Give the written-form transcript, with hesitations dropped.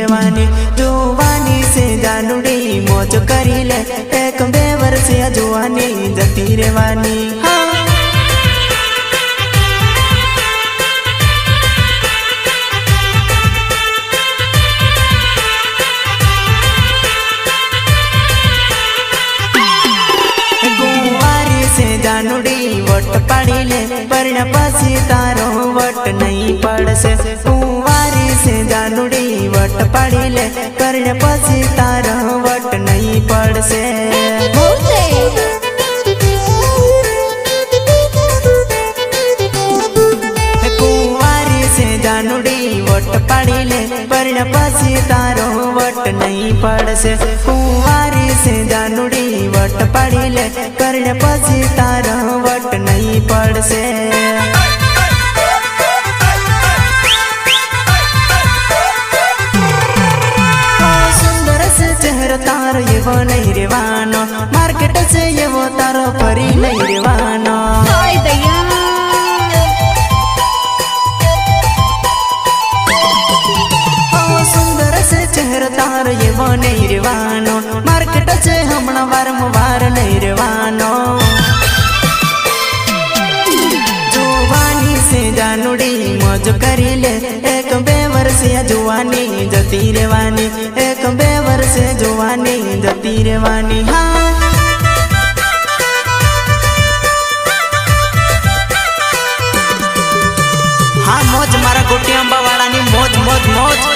રહેવાની જોવાની છે જાનુડી મોજ કરી લે એક બે વર્ષ જોવાની જતી રહેવાની જાનુડી વટ પાડી લે પર્ણ પછી તારો વટ નહીં પડશે કુંવારી છે જાનુડી વટ પાડી લે પર્ણ પછી તારો વટ નહીં પડશે કુંવારી છે જાનુડી વટ પાડી લે પર્ણ પછી તારો વટ નહીં પડશે કુંવારી છે જાનુડી વટ પાડી લે કર્ણ પછી તારો વટ નહીં પડશે સુંદર છે ચહેરો તારો એવો નહીં રહેવાનો માર્કેટ છે એવો તારો ફરી નહીં રહેવાનો સુંદર છે ચહેરો તારો એવો નહીં રહેવાનો માર્કેટ છે હમણાં વારંવાર નહીં રહેવાનો જોવાની છે જાનુડી મોજ કરી લે એક બે વર્ષે જોવાની જતી રહેવાની એક બે વર્ષે જોવાની જતી રહેવાની હા મોજ મારા ગોટી અંબાવાળાની મોજ મોજ મોજ